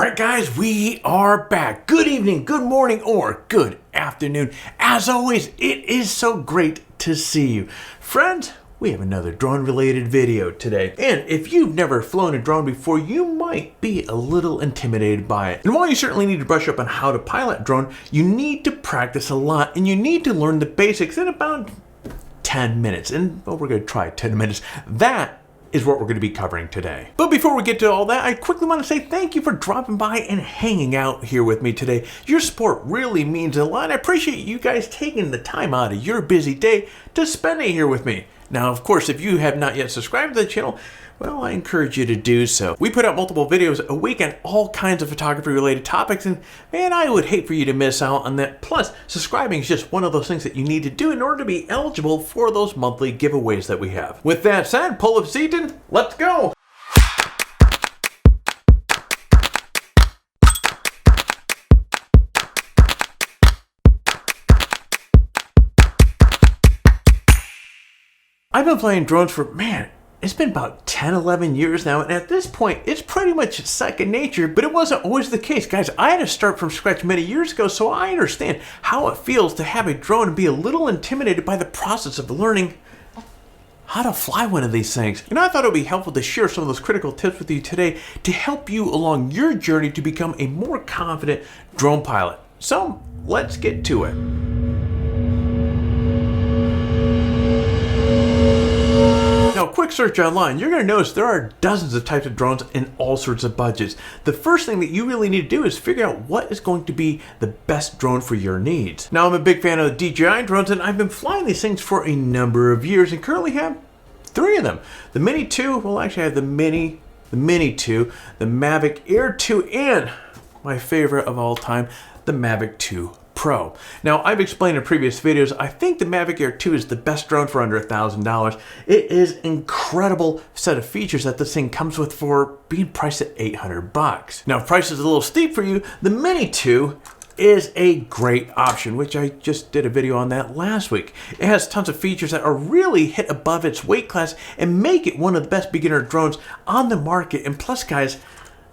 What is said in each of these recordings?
All right, guys, we are back. Good evening, good morning, or good afternoon. As always, it is so great to see you. Friends, we have another drone-related video today. And if you've never flown a drone before, you might be a little intimidated by it. And while you certainly need to brush up on how to pilot a drone, you need to practice a lot, and you need to learn the basics in about 10 minutes. And well, we're going to try 10 minutes. That is what we're going to be covering today. But before we get to all that, I quickly want to say thank you for dropping by and hanging out here with me today. Your support really means a lot. I appreciate you guys taking the time out of your busy day to spend it here with me. Now, of course, if you have not yet subscribed to the channel, well, I encourage you to do so. We put out multiple videos a week on all kinds of photography-related topics, and man, I would hate for you to miss out on that. Plus, subscribing is just one of those things that you need to do in order to be eligible for those monthly giveaways that we have. With that said, pull up a seat and let's go! I've been flying drones for, it's been about 10, 11 years now, and at this point, it's pretty much second nature, but it wasn't always the case. Guys, I had to start from scratch many years ago, so I understand how it feels to have a drone and be a little intimidated by the process of learning how to fly one of these things. And I thought it would be helpful to share some of those critical tips with you today to help you along your journey to become a more confident drone pilot. So, let's get to it. Now, a quick search online, you're going to notice there are dozens of types of drones in all sorts of budgets. The first thing that you really need to do is figure out what is going to be the best drone for your needs. Now, I'm a big fan of the DJI drones, and I've been flying these things for a number of years and currently have 3 of them. The Mini 2, well, actually I have the Mini 2, the Mavic Air 2, and my favorite of all time, the Mavic 2 Pro. Now, I've explained in previous videos, I think the Mavic Air 2 is the best drone for under $1,000. It is an incredible set of features that this thing comes with for being priced at $800. Now, if price is a little steep for you, the Mini 2 is a great option, which I just did a video on that last week. It has tons of features that are really hit above its weight class and make it one of the best beginner drones on the market. And plus, guys,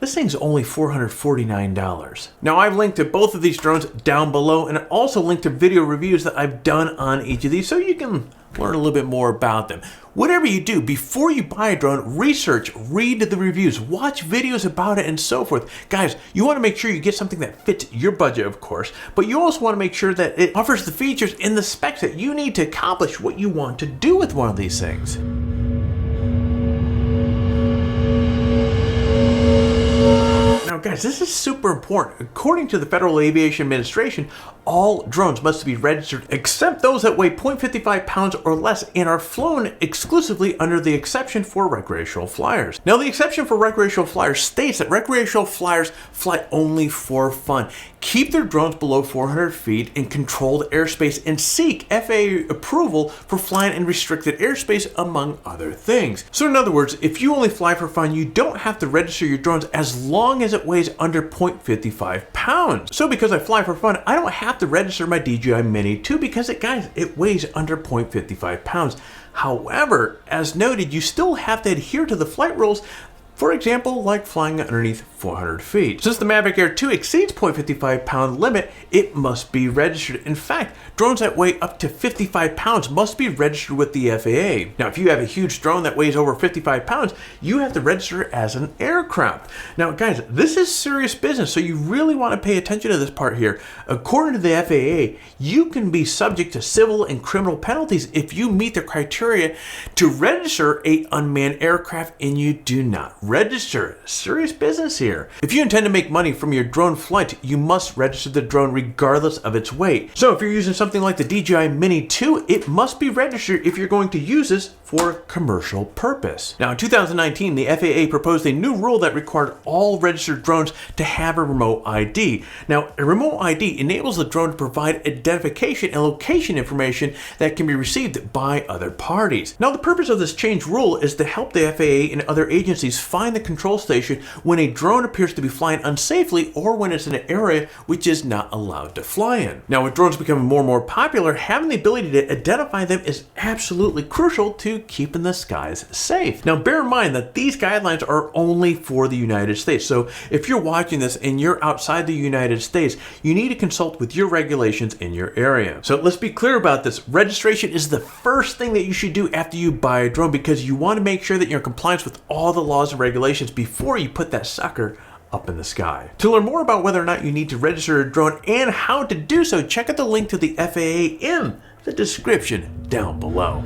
this thing's only $449. Now, I've linked to both of these drones down below, and I also linked to video reviews that I've done on each of these so you can learn a little bit more about them. Whatever you do, before you buy a drone, research, read the reviews, watch videos about it, and so forth. Guys, you want to make sure you get something that fits your budget, of course, but you also want to make sure that it offers the features and the specs that you need to accomplish what you want to do with one of these things. Now, guys, this is super important. According to the Federal Aviation Administration, all drones must be registered except those that weigh 0.55 pounds or less and are flown exclusively under the exception for recreational flyers. Now, the exception for recreational flyers states that recreational flyers fly only for fun, keep their drones below 400 feet in controlled airspace, and seek FAA approval for flying in restricted airspace, among other things. So in other words, if you only fly for fun, you don't have to register your drones as long as it weighs under 0.55 pounds. So because I fly for fun, I don't have to register my DJI Mini 2 because it weighs under 0.55 pounds. However, as noted, you still have to adhere to the flight rules. For example, like flying underneath 400 feet. Since the Mavic Air 2 exceeds 0.55 pound limit, it must be registered. In fact, drones that weigh up to 55 pounds must be registered with the FAA. Now, if you have a huge drone that weighs over 55 pounds, you have to register it as an aircraft. Now, guys, this is serious business, so you really want to pay attention to this part here. According to the FAA, you can be subject to civil and criminal penalties if you meet the criteria to register an unmanned aircraft and you do not register. Serious business here. If you intend to make money from your drone flight, you must register the drone regardless of its weight. So if you're using something like the DJI Mini 2, it must be registered if you're going to use this for commercial purpose. Now, in 2019, the FAA proposed a new rule that required all registered drones to have a remote ID. Now, a remote ID enables the drone to provide identification and location information that can be received by other parties. Now, the purpose of this changed rule is to help the FAA and other agencies find the control station when a drone appears to be flying unsafely or when it's in an area which is not allowed to fly in. Now, with drones becoming more and more popular, having the ability to identify them is absolutely crucial to keeping the skies safe. Now, bear in mind that these guidelines are only for the United States. So if you're watching this and you're outside the United States, you need to consult with your regulations in your area. So let's be clear about this. Registration is the first thing that you should do after you buy a drone, because you want to make sure that you're in compliance with all the laws and regulations before you put that sucker up in the sky. To learn more about whether or not you need to register a drone and how to do so, check out the link to the FAA in the description down below.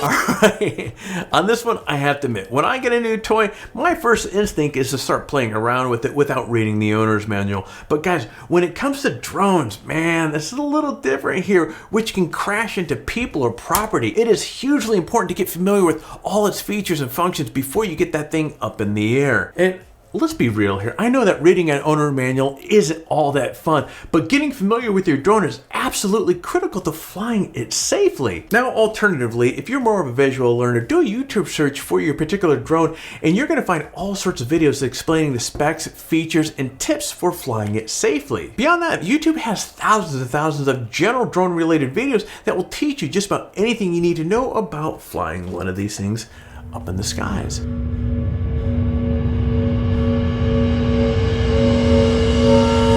Alright, on this one, I have to admit, when I get a new toy, my first instinct is to start playing around with it without reading the owner's manual. But guys, when it comes to drones, man, this is a little different here, which can crash into people or property. It is hugely important to get familiar with all its features and functions before you get that thing up in the air. And let's be real here. I know that reading an owner manual isn't all that fun, but getting familiar with your drone is absolutely critical to flying it safely. Now, alternatively, if you're more of a visual learner, do a YouTube search for your particular drone, and you're going to find all sorts of videos explaining the specs, features, and tips for flying it safely. Beyond that, YouTube has thousands and thousands of general drone-related videos that will teach you just about anything you need to know about flying one of these things up in the skies.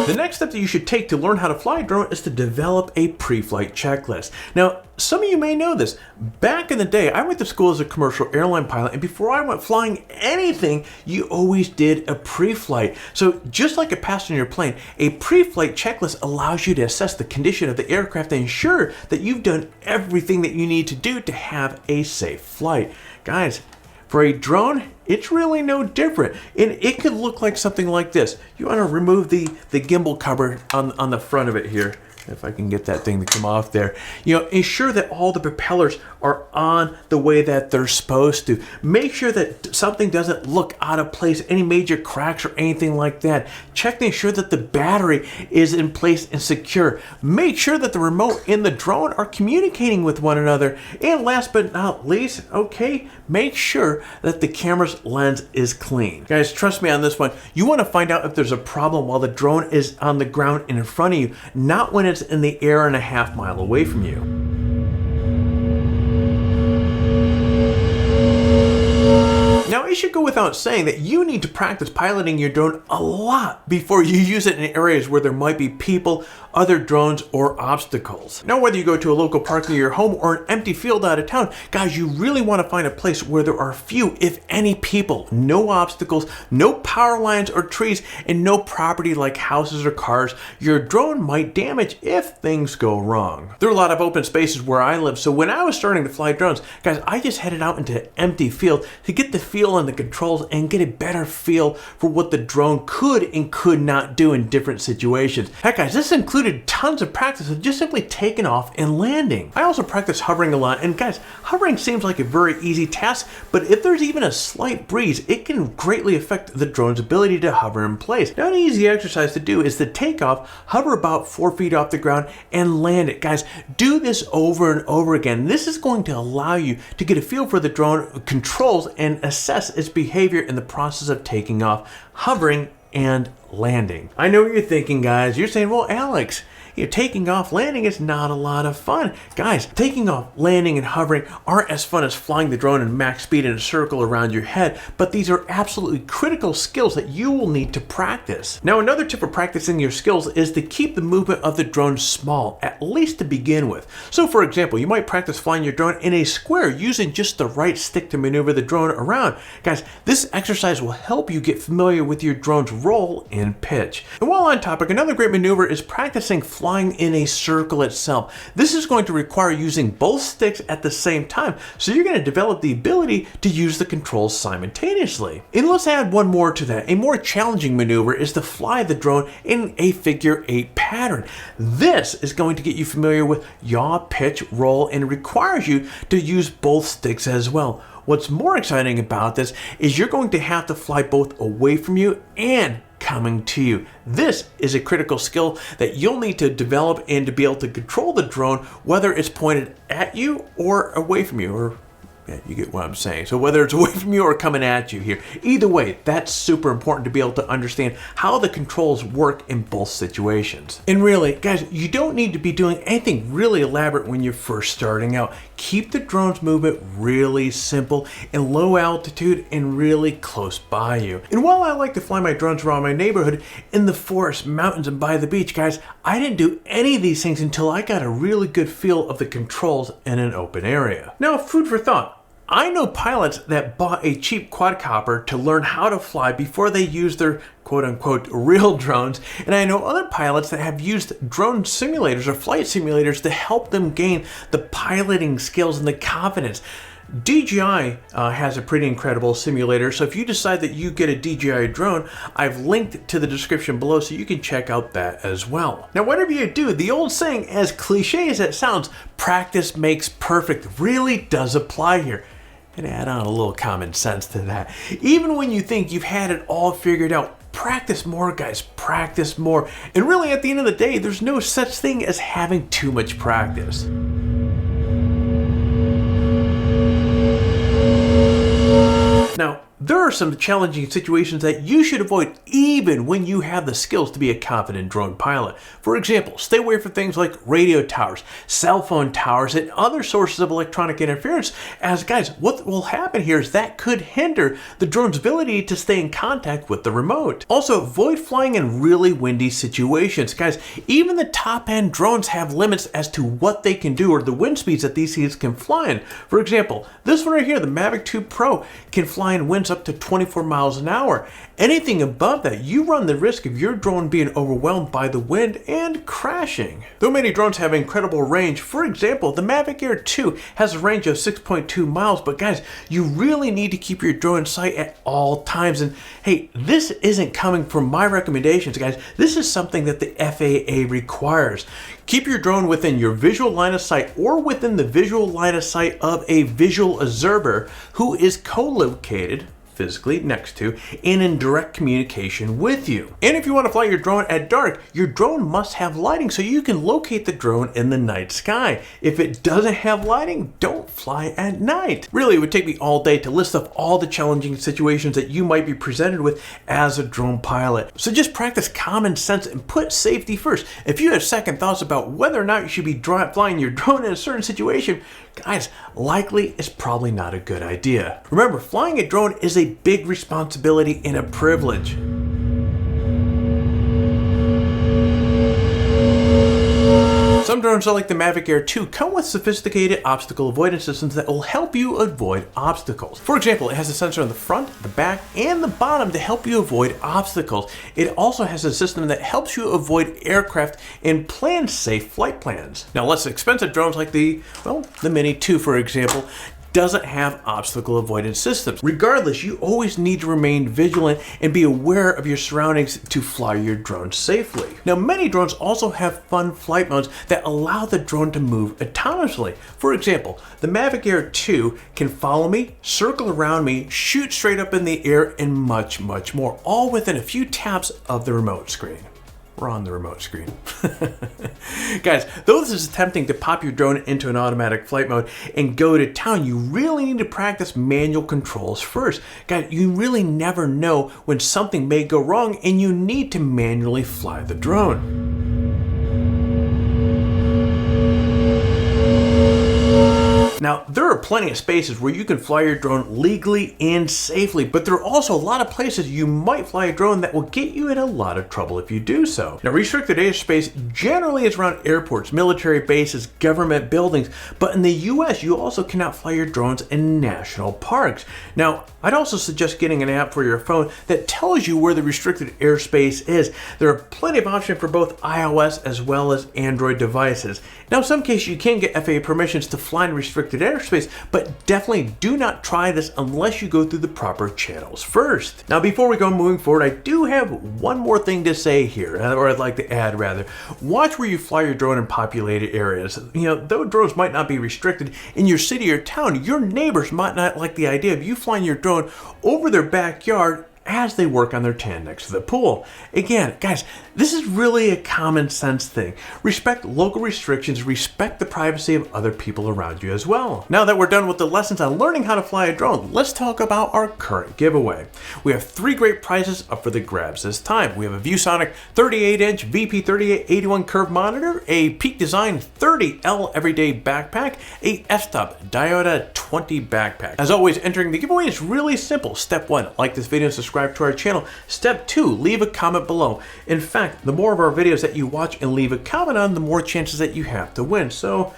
The next step that you should take to learn how to fly a drone is to develop a pre-flight checklist. Now, some of you may know this. Back in the day, I went to school as a commercial airline pilot, and before I went flying anything, you always did a pre-flight. So just like a passenger plane, a pre-flight checklist allows you to assess the condition of the aircraft and ensure that you've done everything that you need to do to have a safe flight. Guys, for a drone, it's really no different, and it could look like something like this. You want to remove the gimbal cover on the front of it here. If I can get that thing to come off there. You know, ensure that all the propellers are on the way that they're supposed to. Make sure that something doesn't look out of place, any major cracks or anything like that. Check to ensure that the battery is in place and secure. Make sure that the remote and the drone are communicating with one another. And last but not least, okay, make sure that the camera's lens is clean. Guys, trust me on this one. You want to find out if there's a problem while the drone is on the ground and in front of you, not when it's in the air and a half mile away from you. Now, it should go without saying that you need to practice piloting your drone a lot before you use it in areas where there might be people, other drones, or obstacles. Now, whether you go to a local park near your home or an empty field out of town, guys, you really want to find a place where there are few, if any, people, no obstacles, no power lines or trees, and no property like houses or cars your drone might damage if things go wrong. There are a lot of open spaces where I live, so when I was starting to fly drones, guys, I just headed out into an empty field to get the feel and the controls and get a better feel for what the drone could and could not do in different situations. Heck, guys, this included tons of practice of just simply taking off and landing. I also practice hovering a lot, and guys, hovering seems like a very easy task, but if there's even a slight breeze, it can greatly affect the drone's ability to hover in place. Now, an easy exercise to do is to take off, hover about 4 feet off the ground, and land it. Guys, do this over and over again. This is going to allow you to get a feel for the drone controls and assess its behavior in the process of taking off, hovering, and landing. I know what you're thinking, guys. You're saying, well, Alex, taking off, landing is not a lot of fun. Guys, taking off, landing, and hovering aren't as fun as flying the drone at max speed in a circle around your head, but these are absolutely critical skills that you will need to practice. Now, another tip for practicing your skills is to keep the movement of the drone small, at least to begin with. So, for example, you might practice flying your drone in a square using just the right stick to maneuver the drone around. Guys, this exercise will help you get familiar with your drone's roll and pitch. And while on topic, another great maneuver is practicing flying in a circle itself. This is going to require using both sticks at the same time, so you're going to develop the ability to use the controls simultaneously. And let's add one more to that. A more challenging maneuver is to fly the drone in a figure 8 pattern. This is going to get you familiar with yaw, pitch, roll, and requires you to use both sticks as well. What's more exciting about this is you're going to have to fly both away from you and coming to you. This is a critical skill that you'll need to develop and to be able to control the drone, whether it's pointed at you or away from you, or yeah, you get what I'm saying. So whether it's away from you or coming at you here, either way, that's super important to be able to understand how the controls work in both situations. And really, guys, you don't need to be doing anything really elaborate when you're first starting out. Keep the drone's movement really simple and low altitude and really close by you. And while I like to fly my drones around my neighborhood, in the forest, mountains, and by the beach, guys, I didn't do any of these things until I got a really good feel of the controls in an open area. Now, food for thought. I know pilots that bought a cheap quadcopter to learn how to fly before they used their quote-unquote real drones, and I know other pilots that have used drone simulators or flight simulators to help them gain the piloting skills and the confidence. DJI has a pretty incredible simulator, so if you decide that you get a DJI drone, I've linked to the description below so you can check out that as well. Now, whatever you do, the old saying, as cliche as it sounds, practice makes perfect, really does apply here. And add on a little common sense to that. Even when you think you've had it all figured out, practice more, guys, practice more. And really, at the end of the day, there's no such thing as having too much practice. Now, there are some challenging situations that you should avoid even when you have the skills to be a confident drone pilot. For example, stay away from things like radio towers, cell phone towers, and other sources of electronic interference, as guys, what will happen here is that could hinder the drone's ability to stay in contact with the remote. Also, avoid flying in really windy situations. Guys, even the top-end drones have limits as to what they can do or the wind speeds that these things can fly in. For example, this one right here, the Mavic 2 Pro, can fly in winds up to 24 miles an hour. Anything above that, you run the risk of your drone being overwhelmed by the wind and crashing. Though many drones have incredible range, for example, the Mavic Air 2 has a range of 6.2 miles, but guys, you really need to keep your drone in sight at all times. And hey, this isn't coming from my recommendations, guys. This is something that the FAA requires. Keep your drone within your visual line of sight or within the visual line of sight of a visual observer who is co-located physically next to and in direct communication with you. And if you want to fly your drone at dark, your drone must have lighting so you can locate the drone in the night sky. If it doesn't have lighting, don't fly at night. Really, it would take me all day to list off all the challenging situations that you might be presented with as a drone pilot. So just practice common sense and put safety first. If you have second thoughts about whether or not you should be flying your drone in a certain situation, guys, likely it's probably not a good idea. Remember, flying a drone is a big responsibility and a privilege. Some drones, like the Mavic Air 2, come with sophisticated obstacle avoidance systems that will help you avoid obstacles. For example, it has a sensor on the front, the back, and the bottom to help you avoid obstacles. It also has a system that helps you avoid aircraft and plan safe flight plans. Now, less expensive drones like the Mini 2, for example, doesn't have obstacle avoidance systems. Regardless, you always need to remain vigilant and be aware of your surroundings to fly your drone safely. Now, many drones also have fun flight modes that allow the drone to move autonomously. For example, the Mavic Air 2 can follow me, circle around me, shoot straight up in the air, and much, much more, all within a few taps of the remote screen. We're on the remote screen. Guys, though this is tempting to pop your drone into an automatic flight mode and go to town, you really need to practice manual controls first. Guys, you really never know when something may go wrong and you need to manually fly the drone. Now, there are plenty of spaces where you can fly your drone legally and safely, but there are also a lot of places you might fly a drone that will get you in a lot of trouble if you do so. Now, restricted airspace generally is around airports, military bases, government buildings, but in the US, you also cannot fly your drones in national parks. Now, I'd also suggest getting an app for your phone that tells you where the restricted airspace is. There are plenty of options for both iOS as well as Android devices. Now, in some cases, you can get FAA permissions to fly in restricted airspace, but definitely do not try this unless you go through the proper channels first. Now, before we go moving forward, I do have one more thing to say here, or I'd like to add rather. Watch where you fly your drone in populated areas. Though drones might not be restricted in your city or town, your neighbors might not like the idea of you flying your drone over their backyard as they work on their tan next to the pool. Again, guys, this is really a common sense thing. Respect local restrictions, respect the privacy of other people around you as well. Now that we're done with the lessons on learning how to fly a drone, let's talk about our current giveaway. We have 3 great prizes up for the grabs this time. We have a ViewSonic 38-inch VP3881 curved monitor, a Peak Design 30L everyday backpack, a f-stop Diode 20 backpack. As always, entering the giveaway is really simple. Step 1, like this video and subscribe to our channel. Step 2, leave a comment below. In fact, the more of our videos that you watch and leave a comment on, the more chances that you have to win. So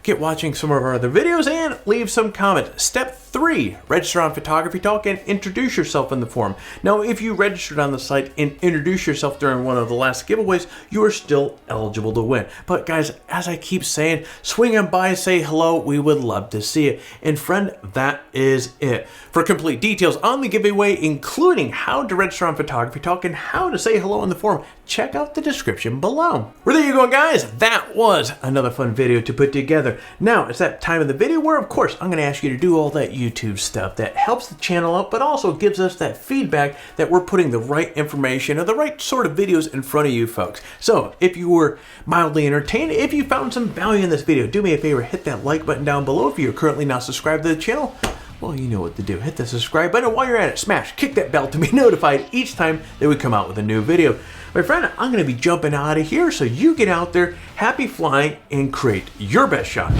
get watching some of our other videos and leave some comments. Step 3, register on PhotographyTalk and introduce yourself in the forum. Now, if you registered on the site and introduced yourself during one of the last giveaways, you are still eligible to win. But guys, as I keep saying, swing on by, say hello, we would love to see it. And friend, that is it. For complete details on the giveaway, including how to register on PhotographyTalk and how to say hello in the forum, check out the description below. Well, there you go, guys. That was another fun video to put together. Now, it's that time of the video where, of course, I'm going to ask you to do all that YouTube stuff that helps the channel out, but also gives us that feedback that we're putting the right information or the right sort of videos in front of you folks. So, if you were mildly entertained, if you found some value in this video, do me a favor, hit that like button down below. If you're currently not subscribed to the channel, well, you know what to do. Hit the subscribe button. While you're at it, kick that bell to be notified each time that we come out with a new video. My friend, I'm going to be jumping out of here, so you get out there, happy flying, and create your best shot.